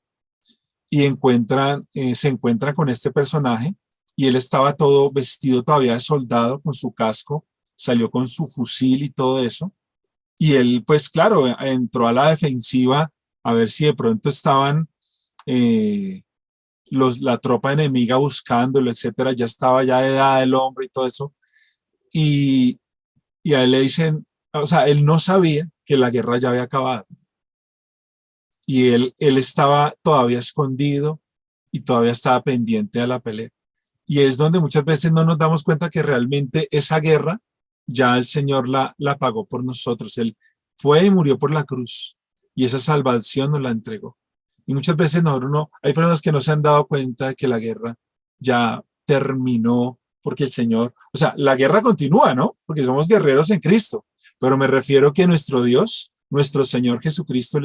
y se encuentran con este personaje, y él estaba todo vestido todavía de soldado, con su casco, salió con su fusil y todo eso, y él pues claro, entró a la defensiva a ver si de pronto estaban la tropa enemiga buscándolo, etcétera. Ya estaba ya de edad el hombre y todo eso, y a él le dicen, o sea, él no sabía que la guerra ya había acabado, y él estaba todavía escondido y todavía estaba pendiente de la pelea. Y es donde muchas veces no nos damos cuenta que realmente esa guerra ya el Señor la pagó por nosotros. Él fue y murió por la cruz, y esa salvación nos la entregó. Y muchas veces hay personas que no se han dado cuenta de que la guerra ya terminó, porque el Señor, o sea, la guerra continúa, ¿no? Porque somos guerreros en Cristo, pero me refiero que nuestro Dios, nuestro Señor Jesucristo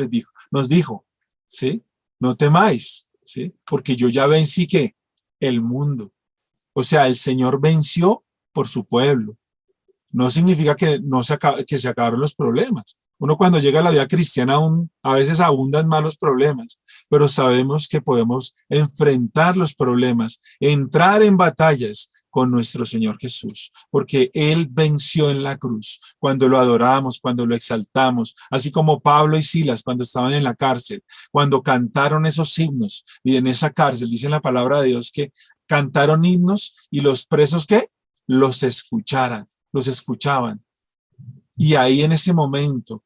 nos dijo, ¿sí? No temáis, ¿sí? Porque yo ya vencí que el mundo. O sea, el Señor venció por su pueblo. No significa que se acabaron los problemas. Uno cuando llega a la vida cristiana a veces abundan más los problemas, pero sabemos que podemos enfrentar los problemas, entrar en batallas con nuestro Señor Jesús, porque Él venció en la cruz, cuando lo adoramos, cuando lo exaltamos, así como Pablo y Silas cuando estaban en la cárcel, cuando cantaron esos himnos, y en esa cárcel, dice la palabra de Dios, que cantaron himnos, y los presos, ¿qué? Los escuchaban. Y ahí en ese momento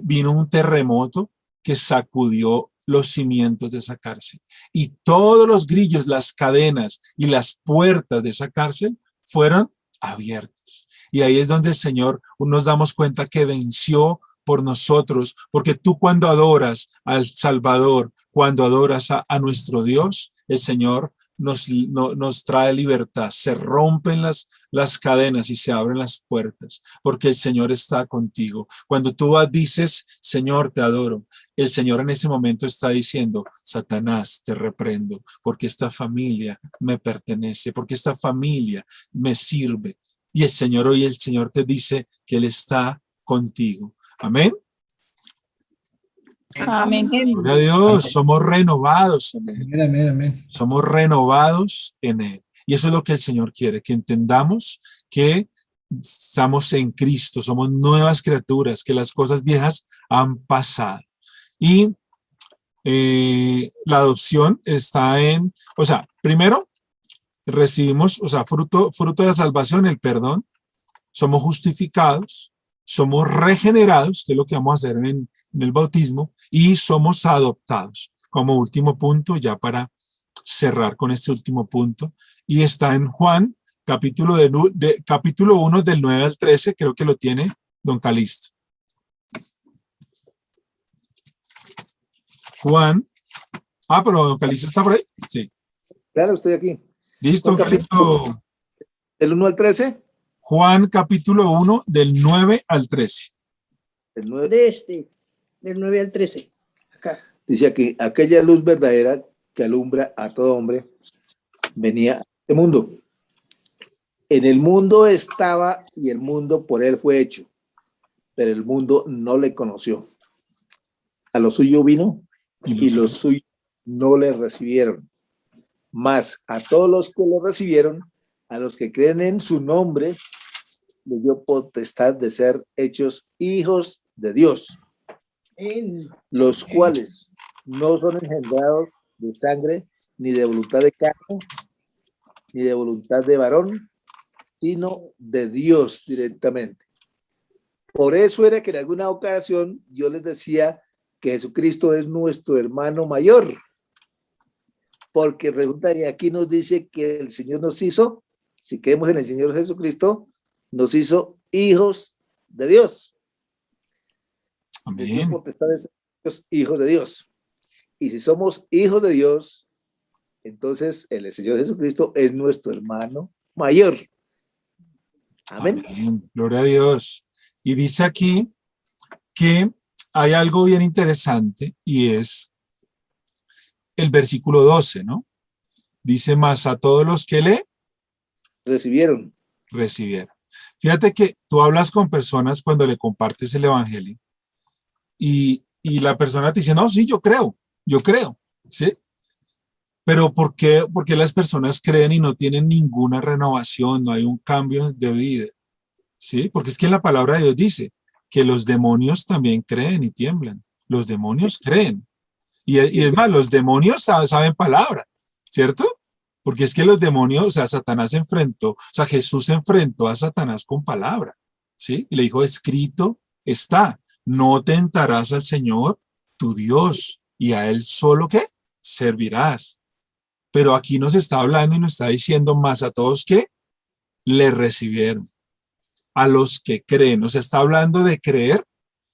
vino un terremoto que sacudió los cimientos de esa cárcel, y todos los grillos, las cadenas y las puertas de esa cárcel fueron abiertas. Y ahí es donde el Señor nos damos cuenta que venció por nosotros, porque tú cuando adoras al Salvador, cuando adoras a nuestro Dios, el Señor nos trae libertad, se rompen las cadenas y se abren las puertas, porque el Señor está contigo. Cuando tú dices, Señor, te adoro, el Señor en ese momento está diciendo, Satanás, te reprendo, porque esta familia me pertenece, porque esta familia me sirve. Y el Señor te dice que Él está contigo. Amén. Amén. Gloria a Dios, somos renovados en Él. Amén, amén, amén. Somos renovados en Él. Y eso es lo que el Señor quiere, que entendamos que estamos en Cristo, somos nuevas criaturas, que las cosas viejas han pasado. Y la adopción está o sea, primero recibimos, o sea, fruto de la salvación, el perdón, somos justificados, somos regenerados, que es lo que vamos a hacer en el bautismo, y somos adoptados. Como último punto, ya para cerrar con este último punto, y está en Juan, capítulo 1 del 9 al 13, creo que lo tiene don Calixto. Juan, pero don Calixto está por ahí, sí. Claro, estoy aquí. Listo, don Calixto. ¿Del 1 al 13? Juan, capítulo 1, del 9 al 13. Del 9 al 13. Acá. Dice aquí, aquella luz verdadera que alumbra a todo hombre venía a este mundo. En el mundo estaba y el mundo por él fue hecho, pero el mundo no le conoció. A lo suyo vino y los suyos no le recibieron. Mas a todos los que le recibieron, a los que creen en su nombre, les dio potestad de ser hechos hijos de Dios, los cuales no son engendrados de sangre, ni de voluntad de carne, ni de voluntad de varón, sino de Dios directamente. Por eso era que en alguna ocasión yo les decía que Jesucristo es nuestro hermano mayor, porque resulta que aquí nos dice que el Señor nos hizo, si creemos en el Señor Jesucristo, nos hizo hijos de Dios. Amén. Potestad de ser hijos de Dios. Y si somos hijos de Dios, entonces el Señor Jesucristo es nuestro hermano mayor. Amén. Amén. Gloria a Dios. Y dice aquí que hay algo bien interesante y es el versículo 12, ¿no? Dice, más a todos los que le recibieron. Fíjate que tú hablas con personas cuando le compartes el evangelio y la persona te dice, no, sí, yo creo, ¿sí? Pero ¿por qué las personas creen y no tienen ninguna renovación, no hay un cambio de vida? ¿Sí? Porque es que la palabra de Dios dice que los demonios también creen y tiemblan. Los demonios creen. Y es más, los demonios saben palabra, ¿cierto? Porque es que los demonios, o sea, Satanás enfrentó, o sea, Jesús enfrentó a Satanás con palabra, ¿sí? Y le dijo, escrito está, no tentarás al Señor, tu Dios, y a Él solo, ¿qué? Servirás. Pero aquí nos está hablando y nos está diciendo más a todos que le recibieron, a los que creen. Nos está hablando de creer,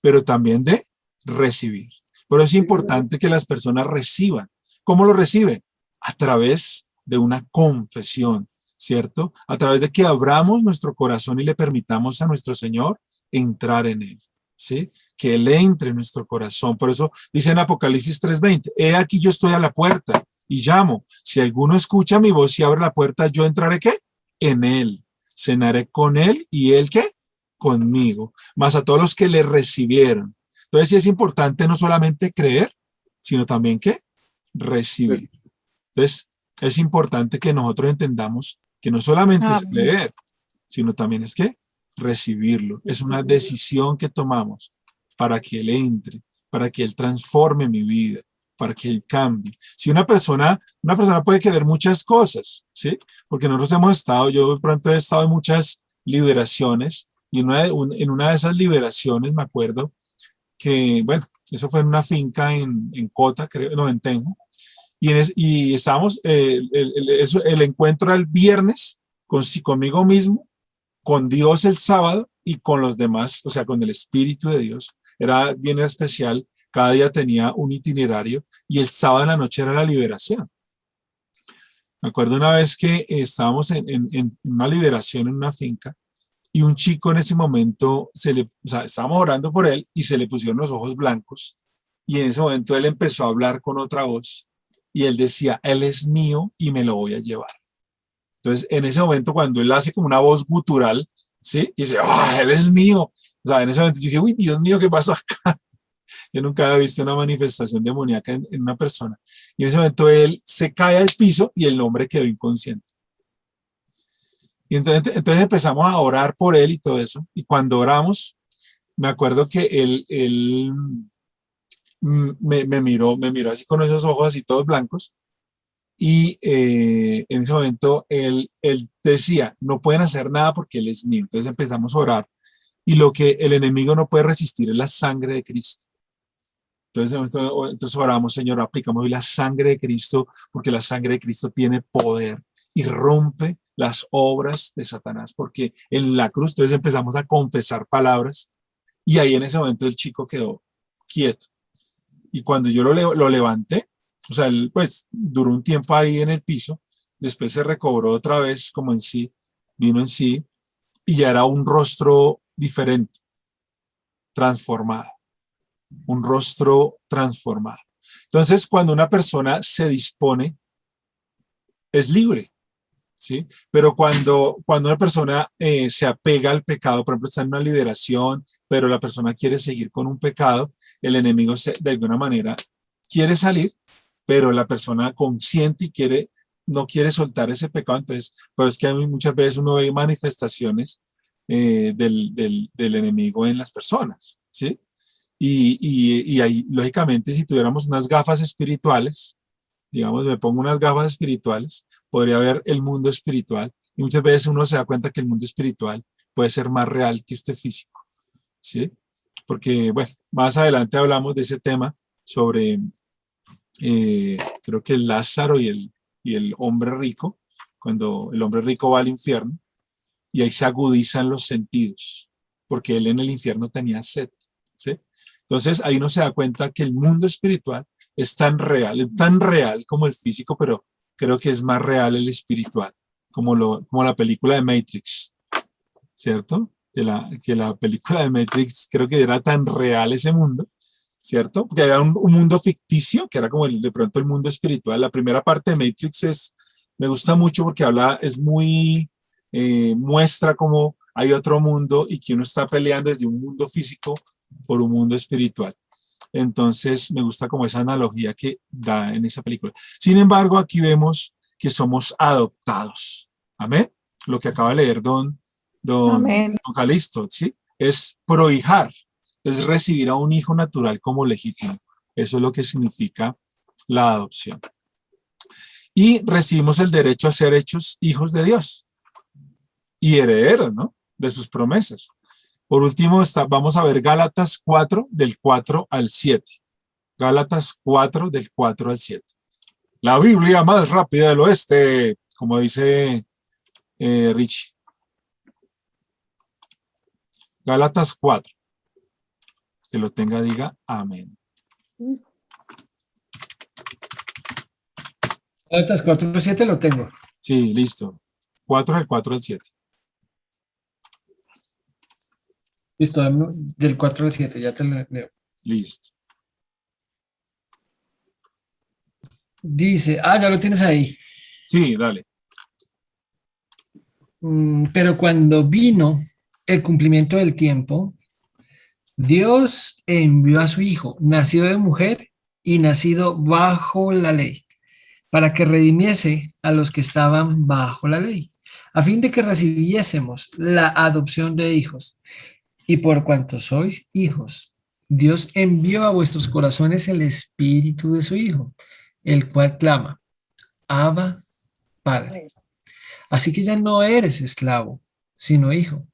pero también de recibir. Pero es importante que las personas reciban. ¿Cómo lo reciben? A través de una confesión, ¿cierto? A través de que abramos nuestro corazón y le permitamos a nuestro Señor entrar en él, ¿sí? Que Él entre en nuestro corazón. Por eso dice en Apocalipsis 3:20, he aquí yo estoy a la puerta y llamo. Si alguno escucha mi voz y abre la puerta, yo entraré, ¿qué? En él. Cenaré con él y él, ¿qué? Conmigo. Más a todos los que le recibieron. Entonces sí es importante no solamente creer, sino también, ¿qué? Recibir. Entonces es importante que nosotros entendamos que no solamente es creer, sino también es, ¿qué? Recibirlo. Es una decisión que tomamos para que Él entre, para que Él transforme mi vida, para que Él cambie. Si una persona puede querer muchas cosas, ¿sí? Porque nosotros hemos estado, yo de pronto he estado en muchas liberaciones y en una de esas liberaciones me acuerdo que, bueno, eso fue en una finca en Cota, creo, no, en Tenjo, y estábamos, el encuentro era el viernes conmigo mismo, con Dios el sábado y con los demás, o sea, con el Espíritu de Dios. Era bien especial, cada día tenía un itinerario y el sábado en la noche era la liberación. Me acuerdo una vez que estábamos en una liberación en una finca y un chico en ese momento, estábamos orando por él y se le pusieron los ojos blancos y en ese momento él empezó a hablar con otra voz y él decía, él es mío y me lo voy a llevar. Entonces, en ese momento, cuando él hace como una voz gutural, ¿sí? Y dice, ¡ah, él es mío! O sea, en ese momento yo dije, uy, Dios mío, ¿qué pasó acá? Yo nunca había visto una manifestación demoníaca en una persona. Y en ese momento él se cae al piso y el hombre quedó inconsciente. Y entonces empezamos a orar por él y todo eso. Y cuando oramos, me acuerdo que él me miró así con esos ojos así todos blancos. Y en ese momento él decía, no pueden hacer nada porque Él es mío. Entonces empezamos a orar. Y lo que el enemigo no puede resistir es la sangre de Cristo. Entonces oramos, Señor, aplicamos hoy la sangre de Cristo, porque la sangre de Cristo tiene poder y rompe las obras de Satanás, porque en la cruz, entonces empezamos a confesar palabras y ahí en ese momento el chico quedó quieto. Y cuando yo lo levanté, o sea, él pues duró un tiempo ahí en el piso, después se recobró otra vez como en sí, vino en sí, y ya era un rostro diferente, transformado, un rostro transformado. Entonces, cuando una persona se dispone, es libre, ¿sí? Pero cuando una persona se apega al pecado, por ejemplo, está en una liberación, pero la persona quiere seguir con un pecado, el enemigo de alguna manera quiere salir, pero la persona consciente y no quiere soltar ese pecado. Entonces, pues es que muchas veces uno ve manifestaciones del enemigo en las personas, ¿sí? Y ahí, lógicamente, si tuviéramos unas gafas espirituales, digamos, me pongo unas gafas espirituales, podría ver el mundo espiritual, y muchas veces uno se da cuenta que el mundo espiritual puede ser más real que este físico, ¿sí? Porque, bueno, más adelante hablamos de ese tema sobre, creo que Lázaro y el hombre rico, cuando el hombre rico va al infierno, y ahí se agudizan los sentidos, porque él en el infierno tenía sed, ¿sí? Entonces ahí uno se da cuenta que el mundo espiritual es tan real como el físico, pero creo que es más real el espiritual, como la película de Matrix, ¿cierto? Que la película de Matrix creo que era tan real ese mundo, ¿cierto? Porque había un mundo ficticio que era como de pronto el mundo espiritual. La primera parte de Matrix me gusta mucho porque es muy, muestra cómo hay otro mundo y que uno está peleando desde un mundo físico por un mundo espiritual. Entonces me gusta como esa analogía que da en esa película. Sin embargo, aquí vemos que somos adoptados. Amén. Lo que acaba de leer don Calixto, ¿sí? Es prohijar, es recibir a un hijo natural como legítimo. Eso es lo que significa la adopción. Y recibimos el derecho a ser hechos hijos de Dios y herederos, ¿no? De sus promesas. Por último, vamos a ver Gálatas 4, del 4 al 7. Gálatas 4, del 4 al 7. La Biblia más rápida del oeste, como dice Richie. Gálatas 4. Que lo tenga, diga amén. Gálatas 4:7 lo tengo. Sí, listo. 4 del 4 al 7. Listo, del 4 al 7, ya te lo leo. Listo. Dice, ya lo tienes ahí. Sí, dale. Pero cuando vino el cumplimiento del tiempo, Dios envió a su Hijo, nacido de mujer y nacido bajo la ley, para que redimiese a los que estaban bajo la ley, a fin de que recibiésemos la adopción de hijos. Y por cuanto sois hijos, Dios envió a vuestros corazones el espíritu de su Hijo, el cual clama, Abba, Padre. Así que ya no eres esclavo, sino hijo.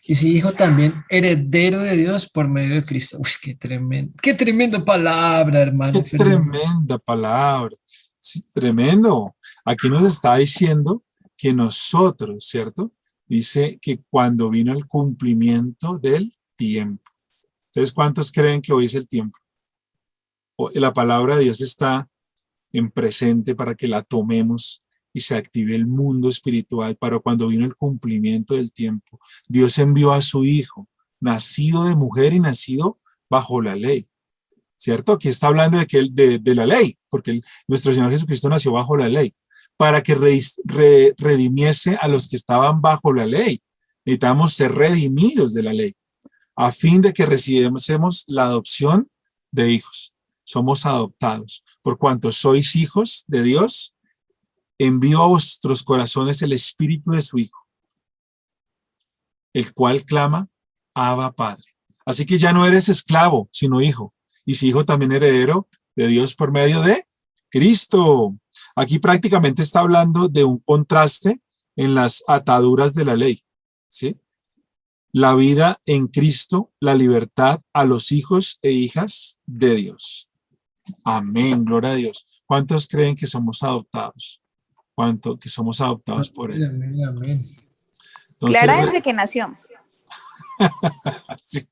Y si hijo, también heredero de Dios por medio de Cristo. Uy, qué tremenda palabra, hermano. Qué tremenda palabra. Sí, tremendo. Aquí nos está diciendo que nosotros, ¿cierto? Dice que cuando vino el cumplimiento del tiempo. Entonces, ¿cuántos creen que hoy es el tiempo? La palabra de Dios está en presente para que la tomemos y se active el mundo espiritual. Para cuando vino el cumplimiento del tiempo, Dios envió a su Hijo, nacido de mujer y nacido bajo la ley. ¿Cierto? Aquí está hablando de la ley, porque nuestro Señor Jesucristo nació bajo la ley, para que redimiese a los que estaban bajo la ley. Necesitamos ser redimidos de la ley, a fin de que recibamos la adopción de hijos. Somos adoptados. Por cuanto sois hijos de Dios, envío a vuestros corazones el espíritu de su Hijo, el cual clama, Abba, Padre. Así que ya no eres esclavo, sino hijo. Y si hijo, también heredero de Dios por medio de Cristo. Aquí prácticamente está hablando de un contraste en las ataduras de la ley, ¿sí? La vida en Cristo, la libertad a los hijos e hijas de Dios. Amén, gloria a Dios. ¿Cuántos creen que somos adoptados? ¿Cuánto que somos adoptados por Él? Amén, amén. Entonces, Clara desde que nació. sí.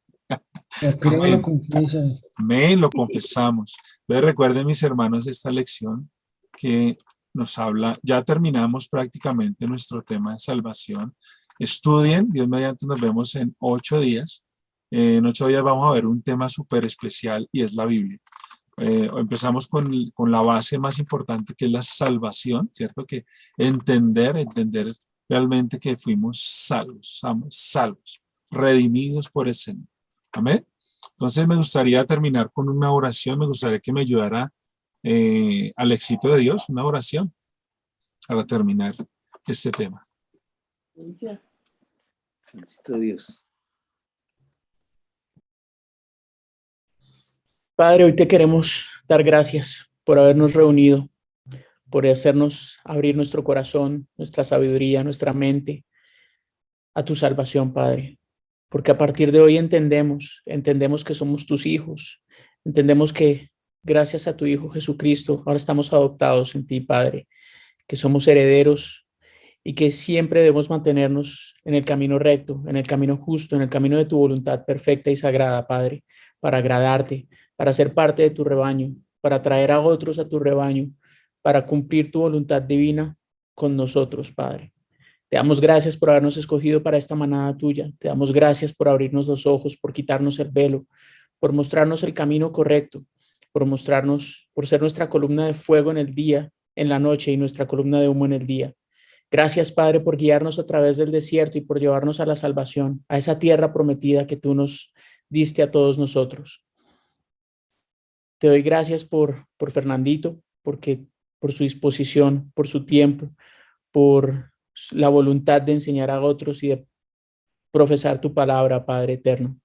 Lo creo, lo confieso. Amén, lo confesamos. Entonces recuerden, mis hermanos, esta lección que nos habla, ya terminamos prácticamente nuestro tema de salvación. Estudien, Dios mediante nos vemos en 8 días. En 8 días vamos a ver un tema súper especial y es la Biblia. Empezamos con la base más importante que es la salvación, ¿cierto? Que entender realmente que fuimos salvos, redimidos por el Señor. Amén. Entonces me gustaría terminar con una oración, me gustaría que me ayudara al éxito de Dios, una oración para terminar este tema. Bendito Dios. Padre, hoy te queremos dar gracias por habernos reunido, por hacernos abrir nuestro corazón, nuestra sabiduría, nuestra mente a tu salvación, Padre. Porque a partir de hoy entendemos que somos tus hijos, entendemos que gracias a tu Hijo Jesucristo ahora estamos adoptados en ti, Padre, que somos herederos y que siempre debemos mantenernos en el camino recto, en el camino justo, en el camino de tu voluntad perfecta y sagrada, Padre, para agradarte, para ser parte de tu rebaño, para traer a otros a tu rebaño, para cumplir tu voluntad divina con nosotros, Padre. Te damos gracias por habernos escogido para esta manada tuya. Te damos gracias por abrirnos los ojos, por quitarnos el velo, por mostrarnos el camino correcto, por ser nuestra columna de fuego en el día, en la noche, y nuestra columna de humo en el día. Gracias, Padre, por guiarnos a través del desierto y por llevarnos a la salvación, a esa tierra prometida que tú nos diste a todos nosotros. Te doy gracias por Fernandito, por su disposición, por su tiempo, por la voluntad de enseñar a otros y de profesar tu palabra, Padre eterno.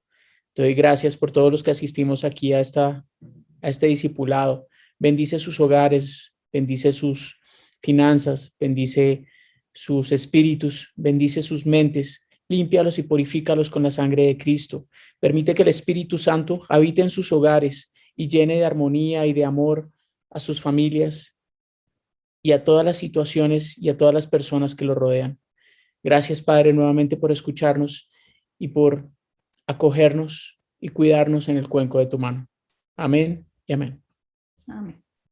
Te doy gracias por todos los que asistimos aquí a este discipulado. Bendice sus hogares, bendice sus finanzas, bendice sus espíritus, bendice sus mentes, límpialos y purifícalos con la sangre de Cristo. Permite que el Espíritu Santo habite en sus hogares y llene de armonía y de amor a sus familias y a todas las situaciones y a todas las personas que lo rodean. Gracias, Padre, nuevamente por escucharnos y por acogernos y cuidarnos en el cuenco de tu mano. Amén y amén. Amén.